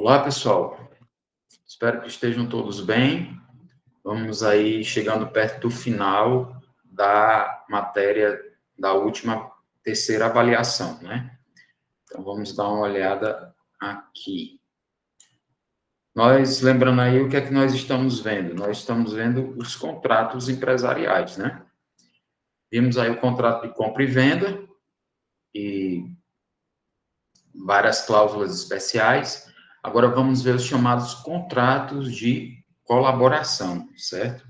Olá, pessoal. Espero que estejam todos bem. Vamos aí chegando perto do final da matéria da última terceira avaliação, né? Então, vamos dar uma olhada aqui. Lembrando aí, o que é que nós estamos vendo? Nós estamos vendo os contratos empresariais, né? Vimos aí o contrato de compra e venda e várias cláusulas especiais. Agora vamos ver os chamados contratos de colaboração, certo?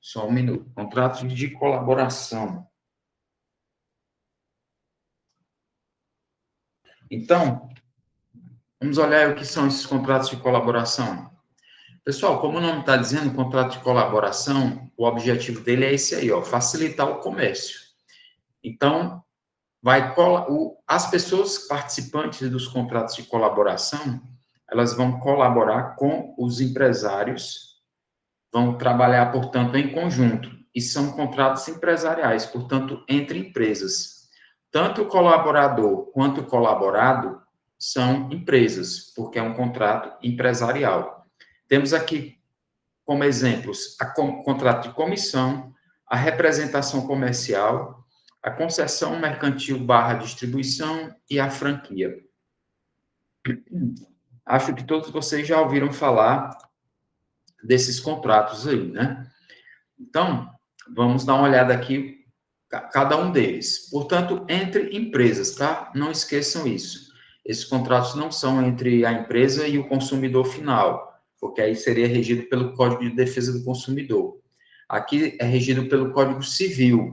Só um minuto. Contratos de colaboração. Então, vamos olhar o que são esses contratos de colaboração. Pessoal, como o nome está dizendo, contrato de colaboração, o objetivo dele é esse aí, ó, facilitar o comércio. Então, as pessoas participantes dos contratos de colaboração, elas vão colaborar com os empresários, vão trabalhar, portanto, em conjunto. E são contratos empresariais, portanto, entre empresas. Tanto o colaborador quanto o colaborado são empresas, porque é um contrato empresarial. Temos aqui, como exemplos, o contrato de comissão, a representação comercial, a concessão mercantil / distribuição e a franquia. Acho que todos vocês já ouviram falar desses contratos aí, né? Então, vamos dar uma olhada aqui, cada um deles. Portanto, entre empresas, tá? Não esqueçam isso. Esses contratos não são entre a empresa e o consumidor final, porque aí seria regido pelo Código de Defesa do Consumidor. Aqui é regido pelo Código Civil.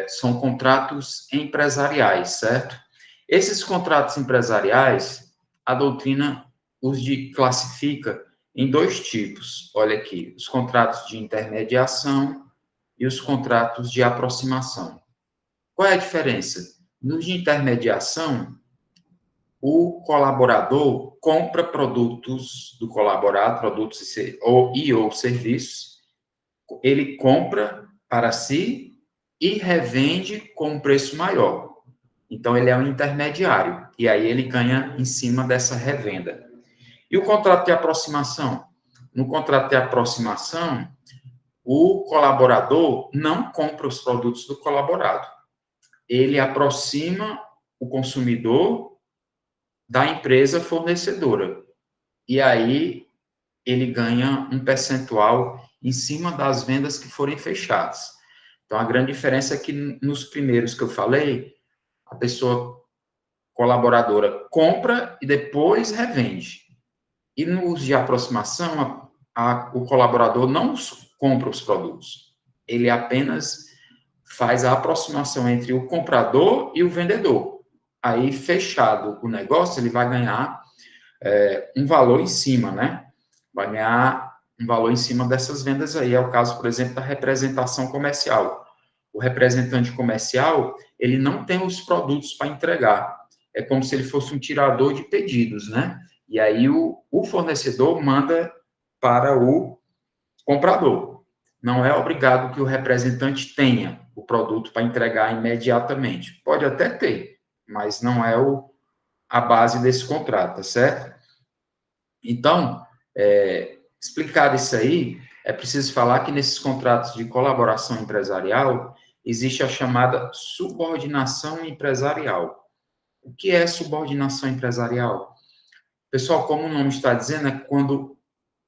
São contratos empresariais, certo? Esses contratos empresariais, a doutrina classifica em dois tipos. Olha aqui, os contratos de intermediação e os contratos de aproximação. Qual é a diferença? Nos de intermediação, o colaborador compra produtos do colaborado, produtos ou serviços, ele compra para si e revende com um preço maior. Então, ele é um intermediário, e aí ele ganha em cima dessa revenda. E o contrato de aproximação? No contrato de aproximação, o colaborador não compra os produtos do colaborado. Ele aproxima o consumidor da empresa fornecedora. E aí ele ganha um percentual em cima das vendas que forem fechadas. Então, a grande diferença é que nos primeiros que eu falei, a pessoa colaboradora compra e depois revende. E nos de aproximação, o colaborador não compra os produtos. Ele apenas faz a aproximação entre o comprador e o vendedor. Aí, fechado o negócio, ele vai ganhar um valor em cima, né? Vai ganhar um valor em cima dessas vendas aí. É o caso, por exemplo, da representação comercial. O representante comercial, ele não tem os produtos para entregar. É como se ele fosse um tirador de pedidos, né? E aí o fornecedor manda para o comprador. Não é obrigado que o representante tenha o produto para entregar imediatamente. Pode até ter, mas não é a base desse contrato, tá certo? Então, explicado isso aí, é preciso falar que nesses contratos de colaboração empresarial existe a chamada subordinação empresarial. O que é subordinação empresarial? Pessoal, como o nome está dizendo, é quando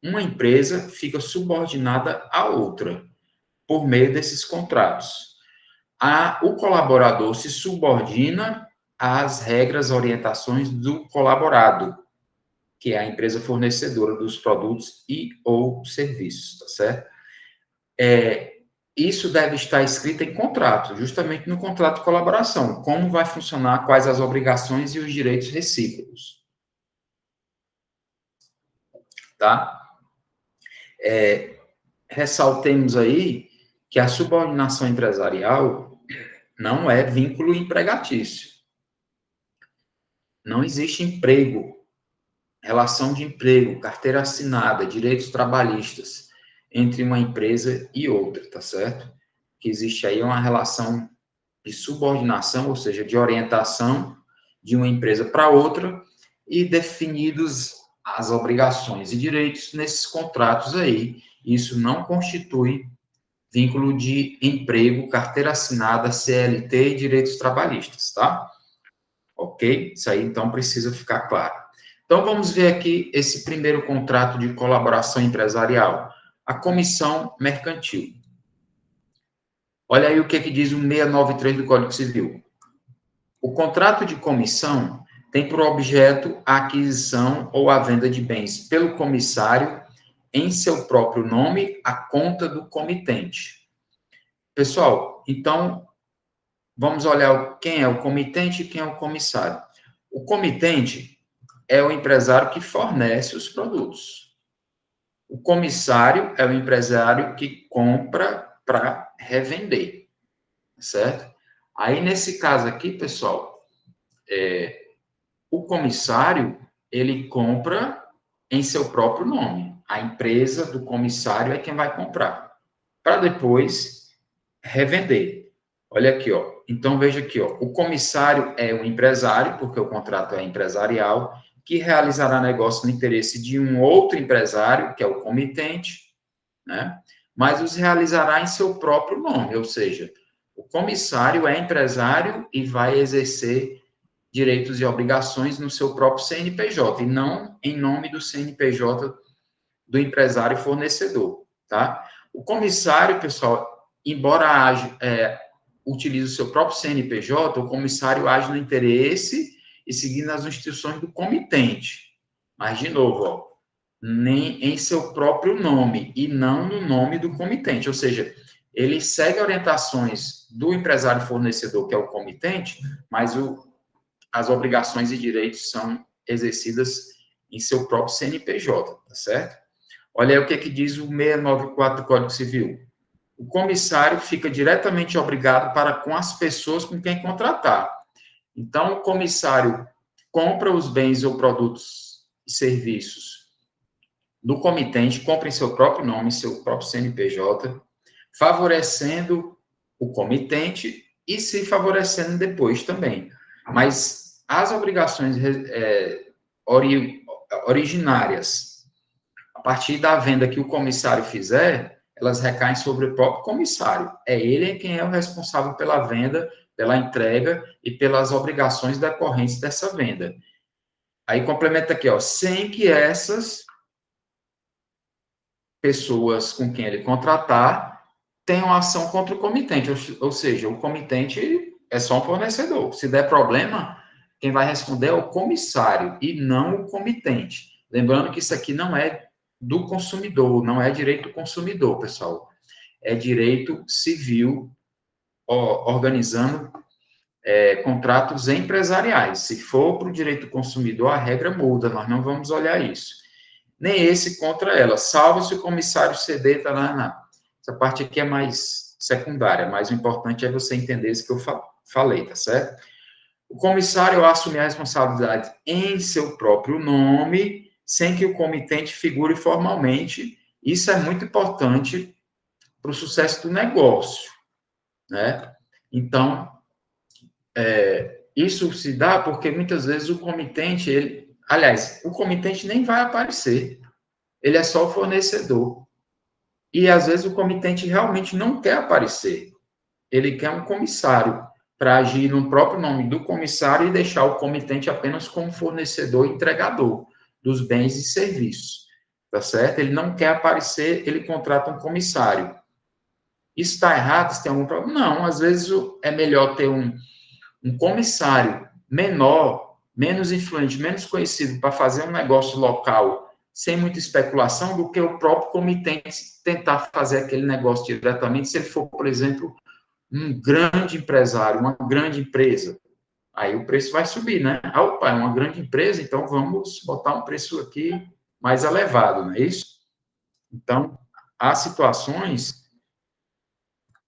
uma empresa fica subordinada à outra por meio desses contratos. O colaborador se subordina às regras, orientações do colaborado, que é a empresa fornecedora dos produtos e ou serviços, tá certo? Isso deve estar escrito em contrato, justamente no contrato de colaboração. Como vai funcionar, quais as obrigações e os direitos recíprocos. Tá? Ressaltemos aí que a subordinação empresarial não é vínculo empregatício. Não existe emprego, relação de emprego, carteira assinada, direitos trabalhistas entre uma empresa e outra, tá certo? Que existe aí uma relação de subordinação, ou seja, de orientação de uma empresa para outra, e definidos as obrigações e direitos nesses contratos aí. Isso não constitui vínculo de emprego, carteira assinada, CLT e direitos trabalhistas, tá? Ok? Isso aí, então, precisa ficar claro. Então, vamos ver aqui esse primeiro contrato de colaboração empresarial, a comissão mercantil. Olha aí o que diz o 693 do Código Civil. O contrato de comissão tem por objeto a aquisição ou a venda de bens pelo comissário em seu próprio nome, à conta do comitente. Pessoal, então, vamos olhar quem é o comitente e quem é o comissário. O comitente é o empresário que fornece os produtos. O comissário é o empresário que compra para revender, certo? Aí, nesse caso aqui, pessoal, o comissário, ele compra em seu próprio nome. A empresa do comissário é quem vai comprar, para depois revender. Olha aqui, ó. Então, veja aqui, ó. O comissário é o empresário, porque o contrato é empresarial, que realizará negócio no interesse de um outro empresário, que é o comitente, né? Mas os realizará em seu próprio nome, ou seja, o comissário é empresário e vai exercer direitos e obrigações no seu próprio CNPJ, e não em nome do CNPJ do empresário fornecedor, tá? O comissário, pessoal, embora utilize o seu próprio CNPJ, o comissário age no interesse e seguindo as instruções do comitente. Mas, de novo, ó, nem em seu próprio nome e não no nome do comitente, ou seja, ele segue orientações do empresário fornecedor, que é o comitente, mas as obrigações e direitos são exercidas em seu próprio CNPJ, tá certo? Olha aí o que diz o 694 do Código Civil. O comissário fica diretamente obrigado para com as pessoas com quem contratar. Então, o comissário compra os bens ou produtos e serviços do comitente, compra em seu próprio nome, seu próprio CNPJ, favorecendo o comitente e se favorecendo depois também. Mas as obrigações originárias, a partir da venda que o comissário fizer, elas recaem sobre o próprio comissário. É ele quem é o responsável pela venda, pela entrega e pelas obrigações decorrentes dessa venda. Aí complementa aqui, ó, sem que essas pessoas com quem ele contratar tenham ação contra o comitente, ou seja, o comitente é só um fornecedor. Se der problema, quem vai responder é o comissário e não o comitente. Lembrando que isso aqui não é do consumidor, não é direito do consumidor, pessoal. É direito civil organizando contratos empresariais. Se for para o direito do consumidor, a regra muda, nós não vamos olhar isso. Nem esse contra ela, salvo se o comissário ceder, tá lá. Essa parte aqui é mais secundária, mas o importante é você entender isso que eu falei, tá certo? O comissário assume a responsabilidade em seu próprio nome, sem que o comitente figure formalmente. Isso é muito importante para o sucesso do negócio, né? Então, isso se dá porque muitas vezes o comitente, o comitente nem vai aparecer, ele é só o fornecedor. E às vezes o comitente realmente não quer aparecer, ele quer um comissário para agir no próprio nome do comissário e deixar o comitente apenas como fornecedor e entregador dos bens e serviços, tá certo? Ele não quer aparecer, ele contrata um comissário. Isso está errado? Se tem algum problema? Não, às vezes é melhor ter um comissário menor, menos influente, menos conhecido para fazer um negócio local sem muita especulação do que o próprio comitente tentar fazer aquele negócio diretamente, se ele for, por exemplo, um grande empresário, uma grande empresa. Aí o preço vai subir, né? Opa, é uma grande empresa, então vamos botar um preço aqui mais elevado, não é isso? Então, há situações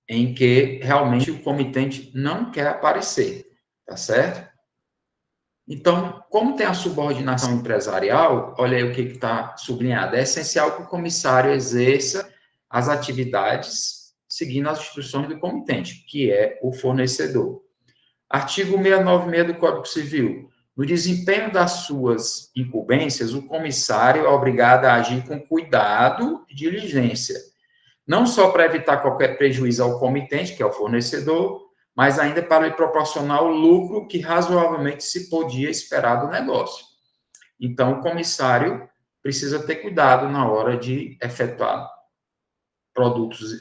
em que realmente o comitente não quer aparecer, tá certo? Então, como tem a subordinação empresarial, olha aí o que está sublinhado. É essencial que o comissário exerça as atividades seguindo as instruções do comitente, que é o fornecedor. Artigo 696 do Código Civil. No desempenho das suas incumbências, o comissário é obrigado a agir com cuidado e diligência, não só para evitar qualquer prejuízo ao comitente, que é o fornecedor, mas ainda para lhe proporcionar o lucro que razoavelmente se podia esperar do negócio. Então, o comissário precisa ter cuidado na hora de efetuar produtos,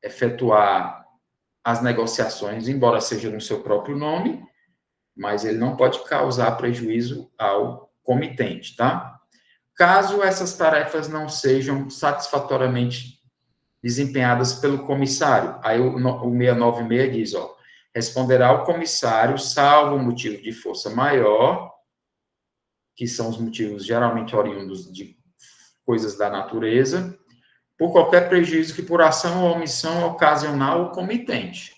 efetuar as negociações, embora seja no seu próprio nome, mas ele não pode causar prejuízo ao comitente, tá? Caso essas tarefas não sejam satisfatoriamente desempenhadas pelo comissário, aí o 696 diz, ó, responderá o comissário, salvo motivo de força maior, que são os motivos geralmente oriundos de coisas da natureza, por qualquer prejuízo que por ação ou omissão ocasional o comitente,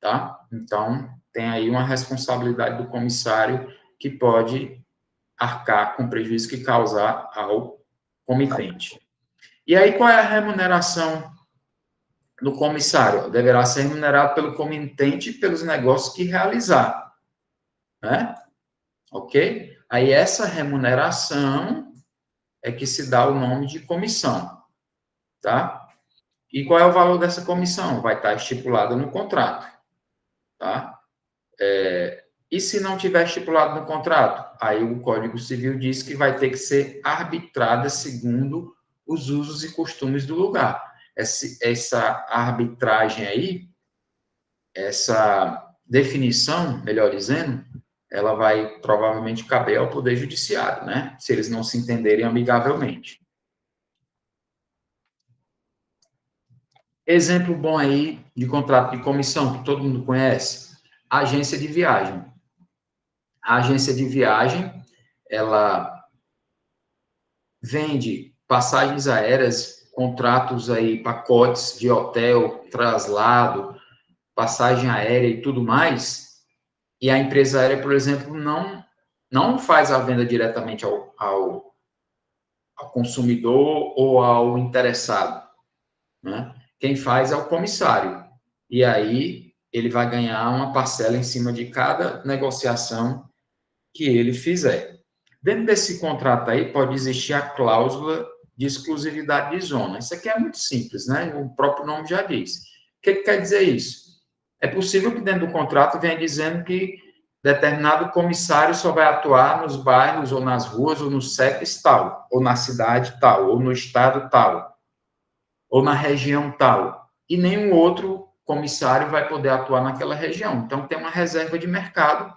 tá? Então, tem aí uma responsabilidade do comissário que pode arcar com o prejuízo que causar ao comitente. E aí, qual é a remuneração do comissário? Deverá ser remunerado pelo comitente pelos negócios que realizar, né? Ok? Aí, essa remuneração é que se dá o nome de comissão, tá? E qual é o valor dessa comissão? Vai estar estipulado no contrato, tá? E se não tiver estipulado no contrato? Aí o Código Civil diz que vai ter que ser arbitrada segundo os usos e costumes do lugar. Essa arbitragem aí, essa definição, melhor dizendo, ela vai provavelmente caber ao Poder Judiciário, né? Se eles não se entenderem amigavelmente. Exemplo bom aí de contrato de comissão, que todo mundo conhece, agência de viagem. A agência de viagem, ela vende passagens aéreas, contratos aí, pacotes de hotel, traslado, passagem aérea e tudo mais, e a empresa aérea, por exemplo, não faz a venda diretamente ao consumidor ou ao interessado, né? Quem faz é o comissário. E aí ele vai ganhar uma parcela em cima de cada negociação que ele fizer. Dentro desse contrato aí pode existir a cláusula de exclusividade de zona. Isso aqui é muito simples, né? O próprio nome já diz. O que quer dizer isso? É possível que dentro do contrato venha dizendo que determinado comissário só vai atuar nos bairros ou nas ruas ou no CEPs tal, ou na cidade tal, ou no estado tal, ou na região tal. E nenhum outro comissário vai poder atuar naquela região. Então, tem uma reserva de mercado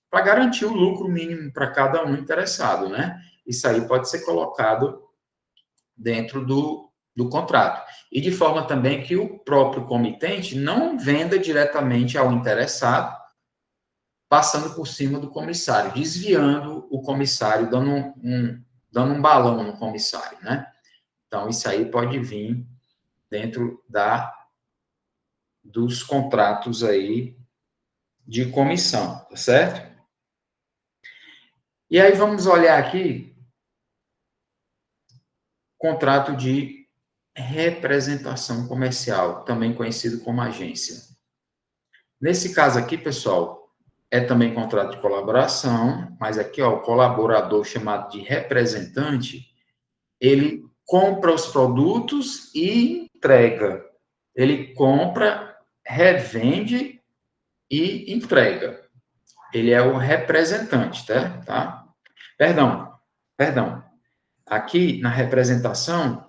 para garantir o lucro mínimo para cada um interessado, né? Isso aí pode ser colocado dentro do contrato. E de forma também que o próprio comitente não venda diretamente ao interessado, passando por cima do comissário, desviando o comissário, dando um balão no comissário, né? Então, isso aí pode vir dentro dos contratos aí de comissão, tá certo? E aí vamos olhar aqui contrato de representação comercial, também conhecido como agência. Nesse caso aqui, pessoal, é também contrato de colaboração, mas aqui, ó, o colaborador chamado de representante, ele compra os produtos e entrega. Ele compra, revende e entrega. Ele é o representante, tá? Perdão. Aqui, na representação,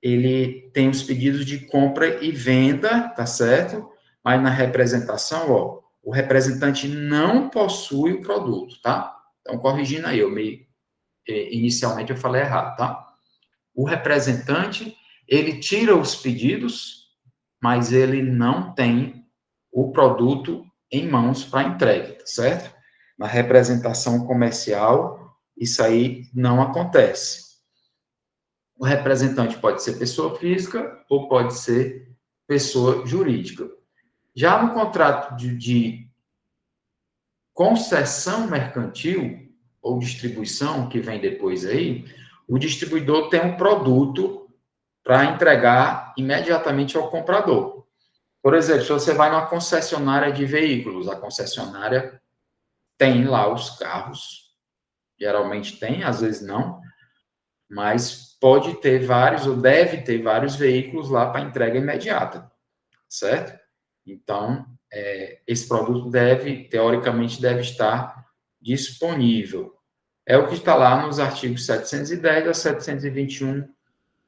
ele tem os pedidos de compra e venda, tá certo? Mas na representação, ó, o representante não possui o produto, tá? Então, corrigindo aí, inicialmente eu falei errado, tá? O representante, ele tira os pedidos, mas ele não tem o produto em mãos para entrega, tá certo? Na representação comercial, isso aí não acontece. O representante pode ser pessoa física ou pode ser pessoa jurídica. Já no contrato de concessão mercantil ou distribuição, que vem depois aí, o distribuidor tem um produto para entregar imediatamente ao comprador. Por exemplo, se você vai numa concessionária de veículos, a concessionária tem lá os carros, geralmente tem, às vezes não, mas pode ter vários, ou deve ter vários veículos lá para entrega imediata, certo? Então, esse produto teoricamente, deve estar disponível. É o que está lá nos artigos 710 a 721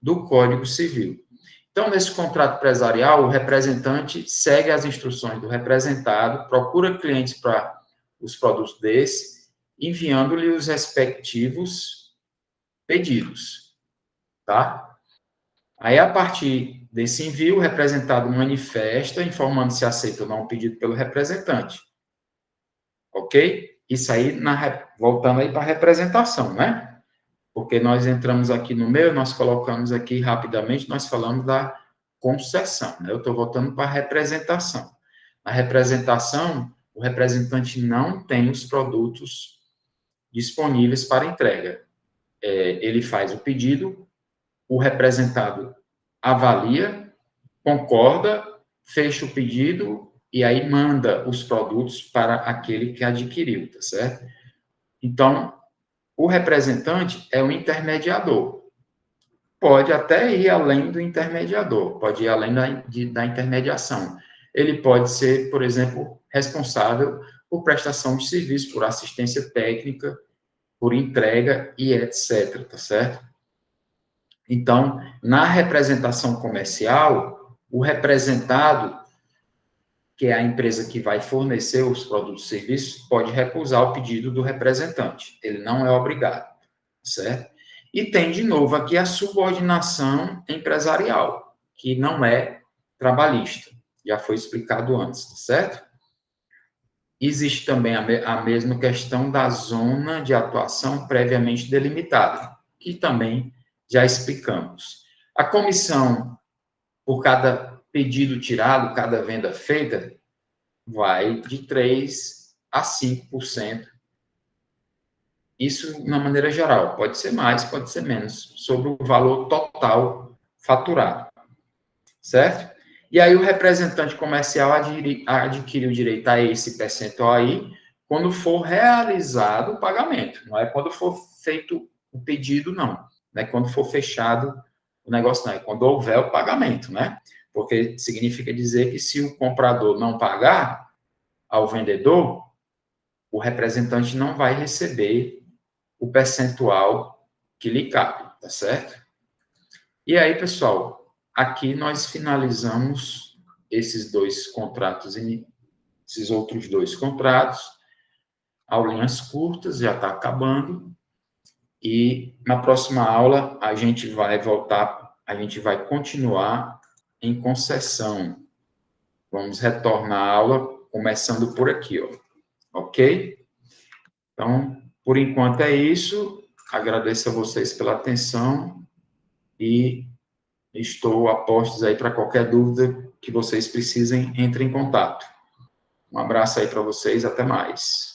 do Código Civil. Então, nesse contrato empresarial, o representante segue as instruções do representado, procura clientes para os produtos desse, enviando-lhe os respectivos pedidos, tá? Aí, a partir desse envio, o representado manifesta, informando se aceita ou não o pedido pelo representante. Ok? Isso aí, voltando aí para a representação, né? Porque nós entramos aqui no meio, nós colocamos aqui rapidamente, nós falamos da concessão, né? Eu estou voltando para a representação. Na representação, o representante não tem os produtos disponíveis para entrega. Ele faz o pedido, o representado avalia, concorda, fecha o pedido e aí manda os produtos para aquele que adquiriu, tá certo? Então, o representante é o intermediador. Pode até ir além do intermediador, pode ir além da intermediação. Ele pode ser, por exemplo, responsável por prestação de serviço, por assistência técnica, por entrega e etc, tá certo? Então, na representação comercial, o representado, que é a empresa que vai fornecer os produtos e serviços, pode recusar o pedido do representante. Ele não é obrigado, certo? E tem, de novo, aqui a subordinação empresarial, que não é trabalhista. Já foi explicado antes, tá certo? Existe também a mesma questão da zona de atuação previamente delimitada, que também já explicamos. A comissão, por cada pedido tirado, cada venda feita, vai de 3% a 5%. Isso, na maneira geral, pode ser mais, pode ser menos, sobre o valor total faturado, certo? E aí o representante comercial adquire o direito a esse percentual aí quando for realizado o pagamento, não é quando for feito o pedido, não. Não é quando for fechado o negócio, não. É quando houver o pagamento, né? Porque significa dizer que se o comprador não pagar ao vendedor, o representante não vai receber o percentual que lhe cabe, tá certo? E aí, pessoal, aqui nós finalizamos esses dois contratos, esses outros dois contratos, aulinhas curtas, já está acabando, e na próxima aula a gente vai continuar em concessão. Vamos retornar à aula começando por aqui, ó. Ok? Então, por enquanto é isso. Agradeço a vocês pela atenção e estou a postos aí para qualquer dúvida que vocês precisem, entre em contato. Um abraço aí para vocês, até mais.